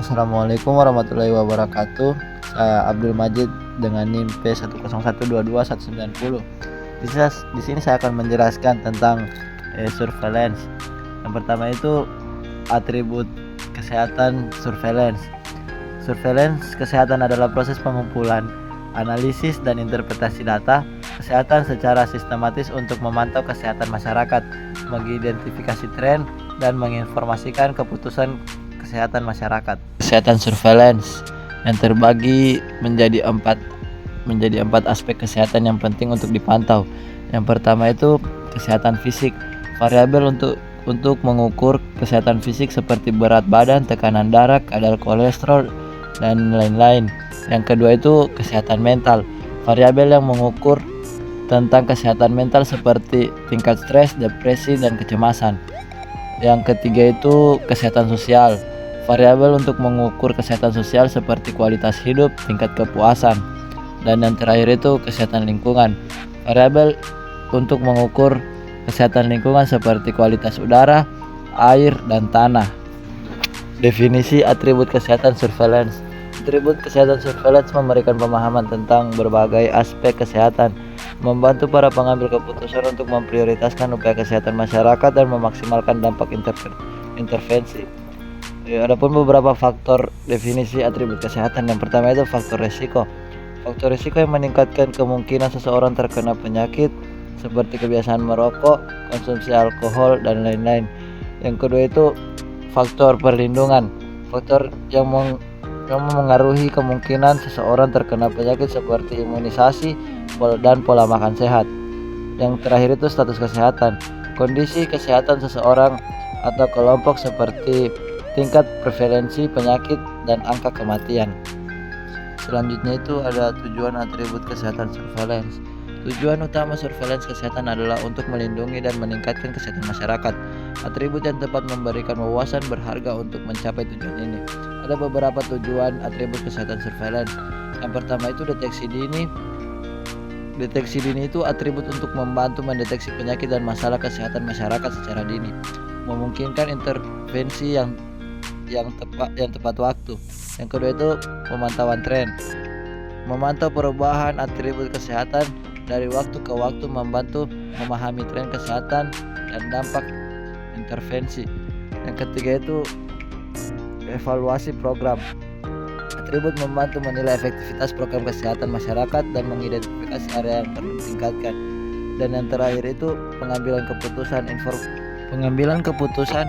Assalamualaikum warahmatullahi wabarakatuh. Saya Abdul Majid dengan NIM P101221990. Di sini saya akan menjelaskan tentang surveillance. Yang pertama itu atribut kesehatan surveillance. Surveillance kesehatan adalah proses pengumpulan, analisis dan interpretasi data kesehatan secara sistematis untuk memantau kesehatan masyarakat, mengidentifikasi tren dan menginformasikan keputusan kesehatan masyarakat. Kesehatan surveillance yang terbagi menjadi empat aspek kesehatan yang penting untuk dipantau. Yang pertama itu kesehatan fisik. Variabel untuk mengukur kesehatan fisik seperti berat badan, tekanan darah, kadar kolesterol dan lain-lain. Yang kedua itu kesehatan mental. Variabel yang mengukur tentang kesehatan mental seperti tingkat stres, depresi dan kecemasan. Yang ketiga itu kesehatan sosial. Variabel untuk mengukur kesehatan sosial seperti kualitas hidup, tingkat kepuasan. Dan yang terakhir itu kesehatan lingkungan. Variabel untuk mengukur kesehatan lingkungan seperti kualitas udara, air, dan tanah. Definisi atribut kesehatan surveillance. Atribut kesehatan surveillance memberikan pemahaman tentang berbagai aspek kesehatan, membantu para pengambil keputusan untuk memprioritaskan upaya kesehatan masyarakat dan memaksimalkan dampak intervensi. Adapun beberapa faktor definisi atribut kesehatan. Yang pertama itu faktor resiko. Faktor resiko yang meningkatkan kemungkinan seseorang terkena penyakit seperti kebiasaan merokok, konsumsi alkohol dan lain-lain. Yang kedua itu faktor perlindungan. Faktor yang mengaruhi kemungkinan seseorang terkena penyakit seperti imunisasi dan pola makan sehat. Yang terakhir itu status kesehatan. Kondisi kesehatan seseorang atau kelompok seperti tingkat prevalensi penyakit dan angka kematian. Selanjutnya itu ada tujuan atribut kesehatan surveillance. Tujuan utama surveillance kesehatan adalah untuk melindungi dan meningkatkan kesehatan masyarakat. Atribut yang tepat memberikan wawasan berharga untuk mencapai tujuan ini. Ada beberapa tujuan atribut kesehatan surveillance. Yang pertama itu deteksi dini. Deteksi dini itu atribut untuk membantu mendeteksi penyakit dan masalah kesehatan masyarakat secara dini, memungkinkan intervensi yang tepat waktu. Yang kedua itu pemantauan tren. Memantau perubahan atribut kesehatan dari waktu ke waktu membantu memahami tren kesehatan dan dampak intervensi. Yang ketiga itu evaluasi program. Atribut membantu menilai efektivitas program kesehatan masyarakat dan mengidentifikasi area yang perlu ditingkatkan. Dan yang terakhir itu pengambilan keputusan.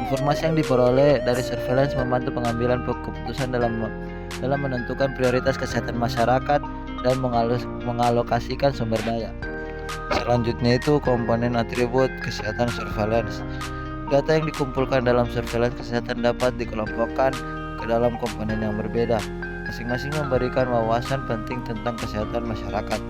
Informasi yang diperoleh dari surveillance membantu pengambilan keputusan dalam menentukan prioritas kesehatan masyarakat dan mengalokasikan sumber daya. Selanjutnya itu komponen atribut kesehatan surveillance. Data yang dikumpulkan dalam surveillance kesehatan dapat dikelompokkan ke dalam komponen yang berbeda. Masing-masing memberikan wawasan penting tentang kesehatan masyarakat.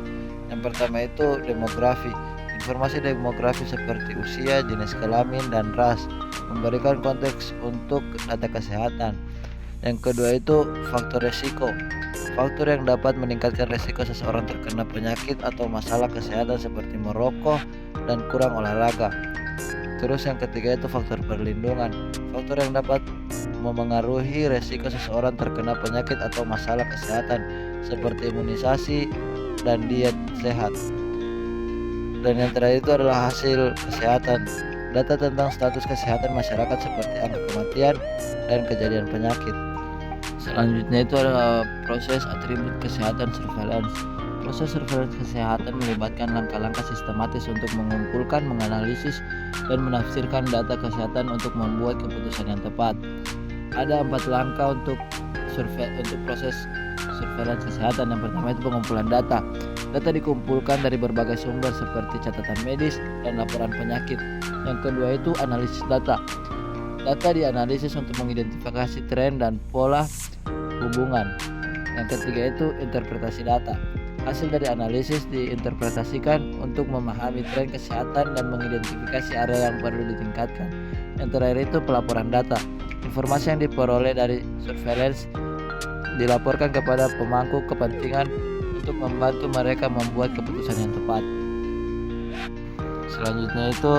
Yang pertama itu demografi. Informasi demografi seperti usia, jenis kelamin, dan ras memberikan konteks untuk data kesehatan. Yang kedua itu faktor resiko. Faktor yang dapat meningkatkan resiko seseorang terkena penyakit atau masalah kesehatan seperti merokok dan kurang olahraga. Terus yang ketiga itu faktor perlindungan. Faktor yang dapat memengaruhi resiko seseorang terkena penyakit atau masalah kesehatan seperti imunisasi dan diet sehat. Dan yang terakhir itu adalah hasil kesehatan. Data tentang status kesehatan masyarakat seperti angka kematian dan kejadian penyakit. Selanjutnya itu adalah proses atribut kesehatan surveillance. Proses surveillance kesehatan melibatkan langkah-langkah sistematis untuk mengumpulkan, menganalisis, dan menafsirkan data kesehatan untuk membuat keputusan yang tepat. Ada 4 langkah untuk proses surveillance kesehatan. Yang pertama itu pengumpulan data. Data dikumpulkan dari berbagai sumber seperti catatan medis dan laporan penyakit. Yang kedua itu analisis data. Data dianalisis untuk mengidentifikasi tren dan pola hubungan. Yang ketiga itu interpretasi data. Hasil dari analisis diinterpretasikan untuk memahami tren kesehatan dan mengidentifikasi area yang perlu ditingkatkan. Yang terakhir itu pelaporan data. Informasi yang diperoleh dari surveillance dilaporkan kepada pemangku kepentingan untuk membantu mereka membuat keputusan yang tepat. Selanjutnya itu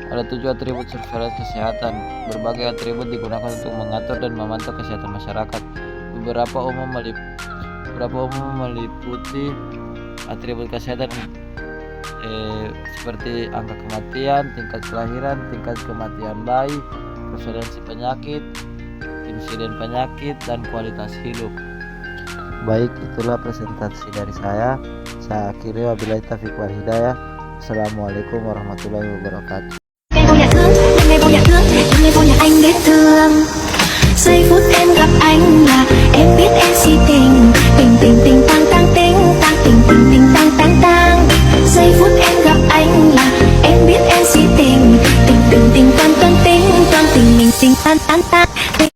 Ada 7 atribut surveillance kesehatan. Berbagai atribut digunakan untuk mengatur dan memantau kesehatan masyarakat. Beberapa umum meliputi atribut kesehatan seperti angka kematian, tingkat kelahiran, tingkat kematian bayi, prevalensi penyakit, insiden penyakit, dan kualitas hidup. Baik, itulah presentasi dari saya. Saya akhiri, wabillahi taufiq wal hidayah. Assalamualaikum warahmatullahi wabarakatuh. Ngày vô nhà thương, ngày vô nhà anh biết thương. Giây phút em gặp anh là em biết em chỉ